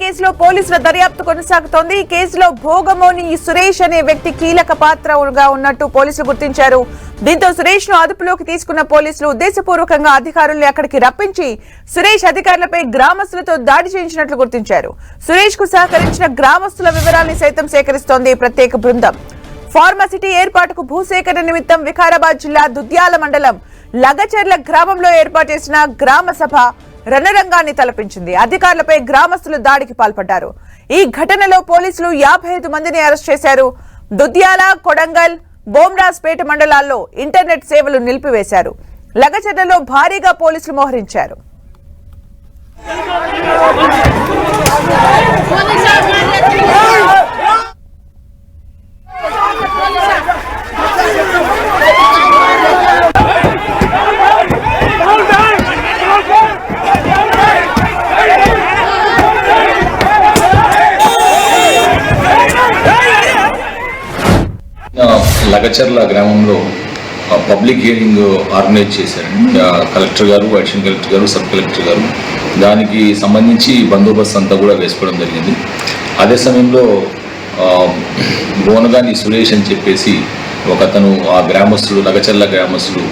కేసులో పోలీసుల దర్యాప్తు కొనసాగుతోంది. ఈ కేసులో భోగమోని సురేష్ అనే వ్యక్తి కీలక పాత్రగా ఉన్నట్టు పోలీసులు గుర్తించారు. దీంతో సురేష్ ను అదుపులోకి తీసుకున్న పోలీసులు ఉద్దేశపూర్వకంగా అధికారుల్ని అక్కడికి రప్పించి సురేష్ అధికారులపై గ్రామస్తులతో దాడి చేయించినట్లు గుర్తించారు. సురేష్ కు సహకరించిన గ్రామస్తుల వివరాల్ని సైతం సేకరిస్తోంది ప్రత్యేక బృందం. ఫార్మాసిటీ ఏర్పాటుకు భూసేకరణ నిమిత్తం వికారాబాద్ జిల్లా దుద్యాల మండలం లగచర్ల గ్రామంలో ఏర్పాటు చేసిన గ్రామ సభ రణరంగాన్ని తలపించింది. అధికారులపై గ్రామస్తులు దాడికి పాల్పడ్డారు. ఈ ఘటనలో పోలీసులు 55 మందిని అరెస్ట్ చేశారు. దుద్యాల, కొడంగల్, బోమ్రాజ్పేట మండలాల్లో ఇంటర్నెట్ సేవలు నిలిపివేశారు. లగచర్లలో భారీగా పోలీసులు మోహరించారు. లగచర్ల గ్రామంలో పబ్లిక్ హియరింగ్ ఆర్గనైజ్ చేశారండి. కలెక్టర్ గారు, అడిషనల్ కలెక్టర్ గారు, సబ్ కలెక్టర్ గారు. దానికి సంబంధించి బందోబస్తు అంతా కూడా వేసుకోవడం జరిగింది. అదే సమయంలో బోనగాని సురేష్ అని చెప్పేసి ఒకతను ఆ గ్రామస్తులు, లగచర్ల గ్రామస్తులు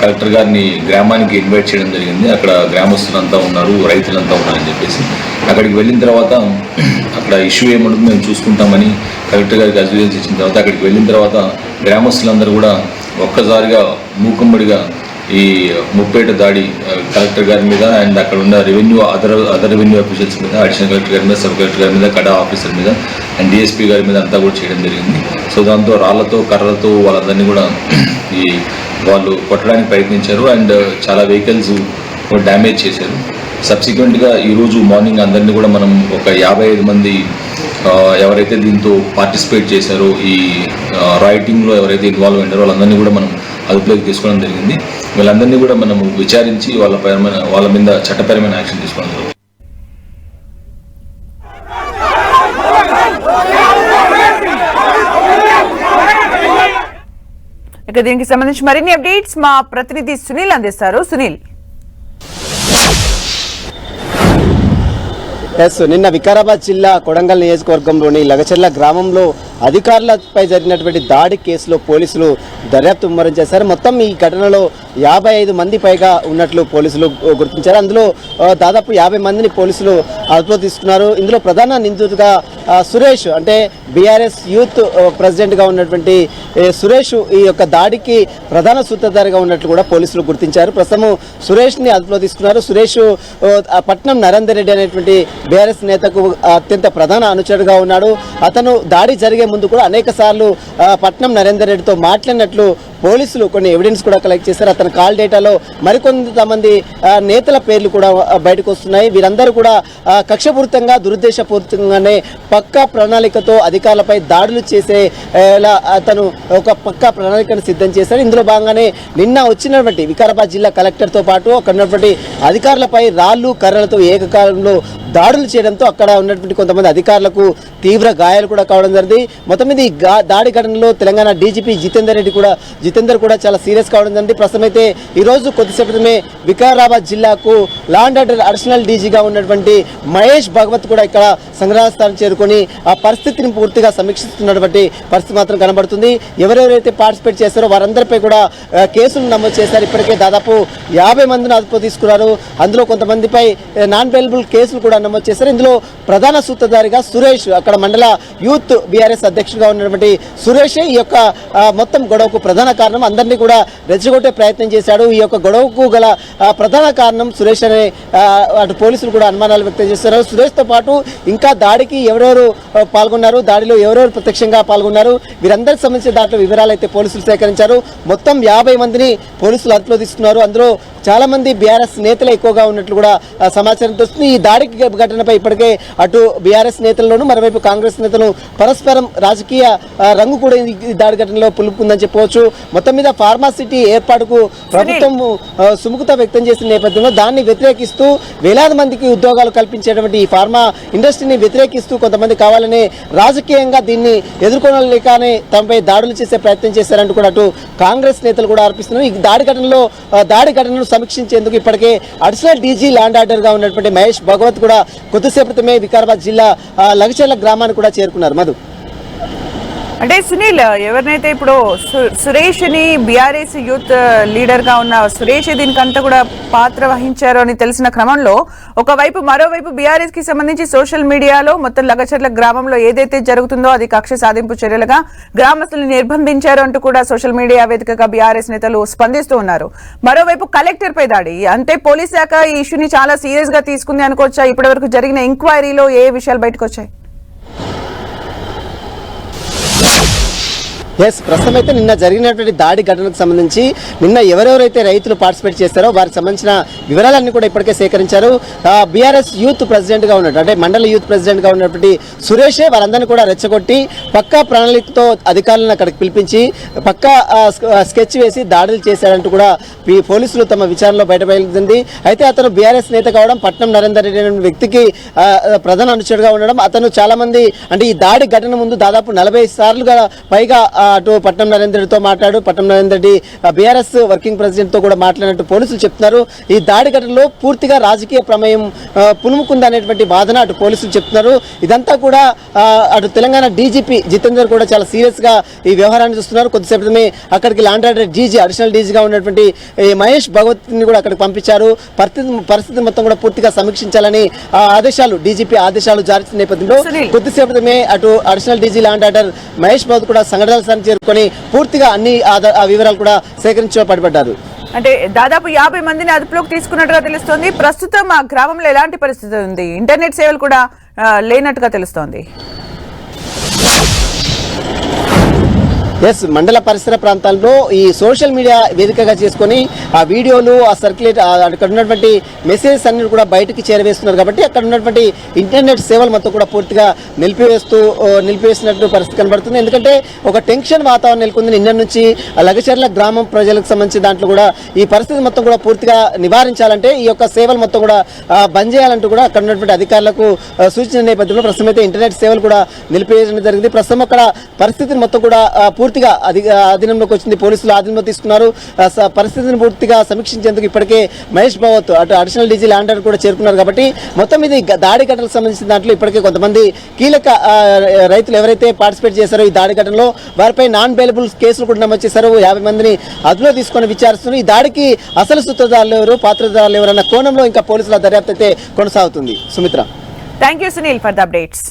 కలెక్టర్ గారిని గ్రామానికి ఇన్వైట్ చేయడం జరిగింది. అక్కడ గ్రామస్తులంతా ఉన్నారు, రైతులంతా ఉన్నారని చెప్పేసి అక్కడికి వెళ్ళిన తర్వాత అక్కడ ఇష్యూ ఏముంటుందో మేము చూసుకుంటామని కలెక్టర్ గారికి అడ్వైజ్ ఇచ్చిన తర్వాత అక్కడికి వెళ్ళిన తర్వాత గ్రామస్తులందరూ కూడా ఒక్కసారిగా మూకుమ్మడిగా ఈ ముప్పేట దాడి కలెక్టర్ గారి మీద అండ్ అక్కడ ఉన్న అదర్ రెవెన్యూ అఫీషియల్స్ మీద, అడిషనల్ కలెక్టర్ గారి మీద, సబ్ కలెక్టర్ గారి మీద, కడా ఆఫీసర్ మీద అండ్ డిఎస్పీ గారి మీద అంతా కూడా చేయడం జరిగింది. సో దాంతో రాళ్లతో, కర్రలతో వాళ్ళందరినీ కూడా వాళ్ళు కొట్టడానికి ప్రయత్నించారు అండ్ చాలా వెహికల్స్ డ్యామేజ్ చేశారు. సబ్సిక్వెంట్గా ఈరోజు మార్నింగ్ అందరినీ కూడా మనం ఒక 55 మంది ఎవరైతే దీంతో పార్టిసిపేట్ చేశారో, ఈ రైటింగ్లో ఎవరైతే ఇన్వాల్వ్ అయ్యారో వాళ్ళందరినీ కూడా మనం అదుపులోకి తీసుకోవడం జరిగింది. వీళ్ళందరినీ కూడా మనము విచారించి వాళ్ళ మీద చట్టపరమైన యాక్షన్ తీసుకోవడం జరుగుతుంది. ఇక దీనికి సంబంధించి మరిన్ని అప్డేట్స్ మా ప్రతినిధి సునీల్ అందిస్తారు. సునీల్, నిన్న వికారాబాద్ జిల్లా కొడంగల్ నియోజకవర్గంలోని లగచర్ల గ్రామంలో అధికారులపై జరిగినటువంటి దాడి కేసులో పోలీసులు దర్యాప్తు ముమ్మరం చేశారు. మొత్తం ఈ ఘటనలో 55 మంది పైగా ఉన్నట్లు పోలీసులు గుర్తించారు. అందులో దాదాపు 50 మందిని పోలీసులు అదుపులో తీసుకున్నారు. ఇందులో ప్రధాన నిందితుడిగా సురేష్, అంటే బీఆర్ఎస్ యూత్ ప్రెసిడెంట్గా ఉన్నటువంటి సురేష్ ఈ యొక్క దాడికి ప్రధాన సూత్రధారిగా ఉన్నట్లు కూడా పోలీసులు గుర్తించారు. ప్రస్తుతం సురేష్ని అదుపులో తీసుకున్నారు. సురేష్ పట్నం నరేందర్ రెడ్డి అనేటువంటి బీఆర్ఎస్ నేతకు అత్యంత ప్రధాన అనుచరుడుగా ఉన్నాడు. అతను దాడి జరిగే ముందు కూడా అనేక సార్లు పట్నం నరేందర్ రెడ్డితో మాట్లాడినట్లు పోలీసులు కొన్ని ఎవిడెన్స్ కూడా కలెక్ట్ చేశారు. అతని కాల్ డేటాలో మరికొంతమంది నేతల పేర్లు కూడా బయటకు వస్తున్నాయి. వీరందరూ కూడా కక్షపూరితంగా, దురుద్దేశపూరితంగానే పక్కా ప్రణాళికతో అధికారులపై దాడులు చేసేలా అతను ఒక పక్కా ప్రణాళికను సిద్ధం చేశారు. ఇందులో భాగంగానే నిన్న వచ్చినటువంటి వికారాబాద్ జిల్లా కలెక్టర్తో పాటు అక్కడ ఉన్నటువంటి అధికారులపై రాళ్లు, కర్రలతో ఏకకాలంలో దాడులు చేయడంతో అక్కడ ఉన్నటువంటి కొంతమంది అధికారులకు తీవ్ర గాయాలు కూడా కావడం జరిగింది. మొత్తం మీద ఈ దాడి ఘటనలో తెలంగాణ డీజీపీ జితేందర్ కూడా చాలా సీరియస్ కావడం జరిగింది. ప్రస్తుతం అయితే ఈరోజు కొద్దిసేపటిమే వికారాబాద్ జిల్లాకు లా అండ్ ఆర్డర్ అడిషనల్ డీజీగా ఉన్నటువంటి మహేష్ భగవత్ కూడా ఇక్కడ సంగ్రహ స్థానం చేరుకొని ఆ పరిస్థితిని పూర్తిగా సమీక్షిస్తున్నటువంటి పరిస్థితి మాత్రం కనబడుతుంది. ఎవరెవరైతే పార్టిసిపేట్ చేస్తారో వారందరిపై కూడా కేసులు నమోదు చేశారు. ఇప్పటికే దాదాపు 50 మందిని అదుపులో తీసుకున్నారు. అందులో కొంతమందిపై నాన్ బెయిలబుల్ కేసులు కూడా నమోదు చేశారు. ఇందులో ప్రధాన సూత్రధారిగా సురేష్, అక్కడ మండల యూత్ బీఆర్ఎస్ అధ్యక్షుడిగా ఉన్నటువంటి సురేషే ఈ యొక్క మొత్తం గొడవకు ప్రధాన కారణం. అందరినీ కూడా రెచ్చగొట్టే ప్రయత్నం చేశాడు. ఈ యొక్క గొడవకు గల ప్రధాన కారణం సురేష్ అనే అటు పోలీసులు కూడా అనుమానాలు వ్యక్తం చేస్తున్నారు. సురేష్తో పాటు ఇంకా దాడికి ఎవరెవరు పాల్గొన్నారు, దాడిలో ఎవరెవరు ప్రత్యక్షంగా పాల్గొన్నారు, వీరందరికి సంబంధించిన దాంట్లో వివరాలు అయితే పోలీసులు సేకరించారు. మొత్తం 50 మందిని పోలీసులు అదుపులో తీసుకున్నారు. అందులో చాలా మంది బీఆర్ఎస్ నేతలు ఎక్కువగా ఉన్నట్లు కూడా సమాచారం వస్తుంది. ఈ దాడికి ఘటనపై ఇప్పటికే అటు బీఆర్ఎస్ నేతల్లోనూ మరోవైపు కాంగ్రెస్ నేతలు పరస్పరం రాజకీయ రంగు కూడా ఈ దాడి ఘటనలో పులుపుకుందని చెప్పవచ్చు. మొత్తం మీద ఫార్మాసిటీ ఏర్పాటుకు ప్రభుత్వం సుముఖత వ్యక్తం చేసిన నేపథ్యంలో దాన్ని వ్యతిరేకిస్తూ వేలాది మందికి ఉద్యోగాలు కల్పించేటువంటి ఈ ఫార్మా ఇండస్ట్రీని వ్యతిరేకిస్తూ కొంతమంది కావాలని రాజకీయంగా దీన్ని ఎదుర్కొనలేకనే తమపై దాడులు చేసే ప్రయత్నం చేశారంటూ కూడా అటు కాంగ్రెస్ నేతలు కూడా ఆరోపిస్తున్నారు. ఈ దాడి ఘటనను సమీక్షించేందుకు ఇప్పటికే అడిషనల్ డీజీ ల్యాండ్ ఆర్డర్ గా ఉన్నటువంటి మహేష్ భగవత్ కూడా కొద్దిసేపు క్రితమే వికారాబాద్ జిల్లా లగచర్ల గ్రామానికి కూడా చేరుకున్నారు. మధు, అంటే సునీల్, ఎవరినైతే ఇప్పుడు సురేష్ ని బీఆర్ఎస్ యూత్ లీడర్ గా ఉన్న సురేష్ దీనికంతా కూడా పాత్ర వహించారు అని తెలిసిన క్రమంలో మరోవైపు బీఆర్ఎస్ కి సంబంధించి సోషల్ మీడియాలో మొత్తం లగచర్ల గ్రామంలో ఏదైతే జరుగుతుందో అది కక్ష సాధింపు చర్యలుగా గ్రామస్తులను నిర్బంధించారు అంటూ కూడా సోషల్ మీడియా వేదికగా బీఆర్ఎస్ నేతలు స్పందిస్తూ ఉన్నారు. మరోవైపు కలెక్టర్ పై దాడి, అంటే పోలీస్ శాఖ ఈ ఇష్యూని చాలా సీరియస్ గా తీసుకుంది అనుకోవచ్చా? ఇప్పటివరకు జరిగిన ఎంక్వైరీలో ఏ విషయాలు బయటకు వచ్చాయి? ప్రస్తుతం అయితే నిన్న జరిగినటువంటి దాడి ఘటనకు సంబంధించి నిన్న ఎవరెవరైతే రైతులు పార్టిసిపేట్ చేస్తారో వారికి సంబంధించిన వివరాలన్నీ కూడా ఇప్పటికే సేకరించారు. బీఆర్ఎస్ యూత్ ప్రెసిడెంట్ గా ఉన్నట్టు, అంటే మండల యూత్ ప్రెసిడెంట్ గా ఉన్నటువంటి సురేషే వారందరినీ కూడా రెచ్చగొట్టి పక్కా ప్రణాళికతో అధికారులను అక్కడికి పిలిపించి పక్కా స్కెచ్ వేసి దాడులు చేశారంటూ కూడా ఈ పోలీసులు తమ విచారణలో బయటపడింది. అయితే అతను బీఆర్ఎస్ నేత కావడం, పట్నం నరేందర్ రెడ్డి అనే వ్యక్తికి ప్రధాన అనుచరుడుగా ఉండడం, అతను చాలా మంది అంటే ఈ దాడి ఘటన ముందు దాదాపు 40 సార్లుగా పైగా అటు పట్నం నరేందర్ రెడ్డితో మాట్లాడు, Patnam Narender Reddy BRS working president తో కూడా మాట్లాడినట్టు పోలీసులు చెప్తున్నారు. ఈ దాడి ఘటనలో పూర్తిగా రాజకీయ ప్రమేయం పులుముకుంది అనేటువంటి వాదన అటు పోలీసులు చెప్తున్నారు. ఇదంతా కూడా అటు తెలంగాణ డీజీపీ జితేందర్ కూడా చాలా సీరియస్ గా ఈ వ్యవహారాన్ని చూస్తున్నారు. కొద్దిసేపటిమే అక్కడికి ల్యాండ్ ఆర్డర్ డీజీ, అడిషనల్ డీజీగా ఉన్నటువంటి మహేష్ భగవత్ ని కూడా అక్కడికి పంపించారు. పరిస్థితి మొత్తం కూడా పూర్తిగా సమీక్షించాలని ఆదేశాలు, డీజీపీ ఆదేశాలు జారీ చేసిన నేపథ్యంలో కొద్దిసేపటిమే అటు additional DG land order Mahesh Bhagwat కూడా సంఘటనల చేరుకొని పూర్తిగా అన్ని వివరాలు కూడా సేకరించే పడిపడ్డారు. అంటే దాదాపు 50 మందిని అదుపులోకి తీసుకున్నట్టుగా తెలుస్తోంది. ప్రస్తుతం ఆ గ్రామంలో ఎలాంటి పరిస్థితి ఉంది? ఇంటర్నెట్ సేవలు కూడా లేనట్టుగా తెలుస్తోంది. మండల పరిసర ప్రాంతాల్లో ఈ సోషల్ మీడియా వేదికగా చేసుకొని ఆ వీడియోలు, ఆ సర్క్యులేట్ అక్కడ ఉన్నటువంటి మెసేజెస్ అన్ని కూడా బయటికి చేరవేస్తున్నారు. కాబట్టి అక్కడ ఉన్నటువంటి ఇంటర్నెట్ సేవలు మొత్తం కూడా పూర్తిగా నిలిపివేసినట్టు పరిస్థితి కనబడుతుంది. ఎందుకంటే ఒక టెన్షన్ వాతావరణం నెలకొంది. నిన్న నుంచి లగచర్ల గ్రామం ప్రజలకు సంబంధించి దాంట్లో కూడా ఈ పరిస్థితి మొత్తం కూడా పూర్తిగా నివారించాలంటే ఈ యొక్క సేవలు మొత్తం కూడా బంద్ చేయాలంటూ కూడా అక్కడ ఉన్నటువంటి అధికారులకు సూచించిన నేపథ్యంలో ప్రస్తుతం అయితే ఇంటర్నెట్ సేవలు కూడా నిలిపివేయడం జరిగింది. ప్రస్తుతం అక్కడ పరిస్థితిని మొత్తం కూడా పూర్తిగా అధీనంలోకి వచ్చింది. పోలీసులు ఆధీనంలో తీసుకున్నారు. పరిస్థితిని పూర్తిగా సమీక్షించేందుకు ఇప్పటికే మహేష్ భగవత్ అటు అడిషనల్ డీజీ ల్యాండ్ ఆర్డర్ కూడా చేరుకున్నారు. కాబట్టి మొత్తం ఇది దాడి ఘటనకు సంబంధించిన దాంట్లో ఇప్పటికే కొంతమంది కీలక రైతులు ఎవరైతే పార్టిసిపేట్ చేశారో ఈ దాడి ఘటనలో వారిపై నాన్ బెయిలబుల్ కేసులు కూడా నమోదు చేశారు. 50 మందిని అదుపులో తీసుకొని విచారిస్తున్నారు. ఈ దాడికి అసలు సూత్రధారులు ఎవరు, పాత్రధారులు ఎవరన్న కోణంలో ఇంకా పోలీసుల దర్యాప్తు అయితే కొనసాగుతుంది. Sumitra, thank you Sunil for the updates.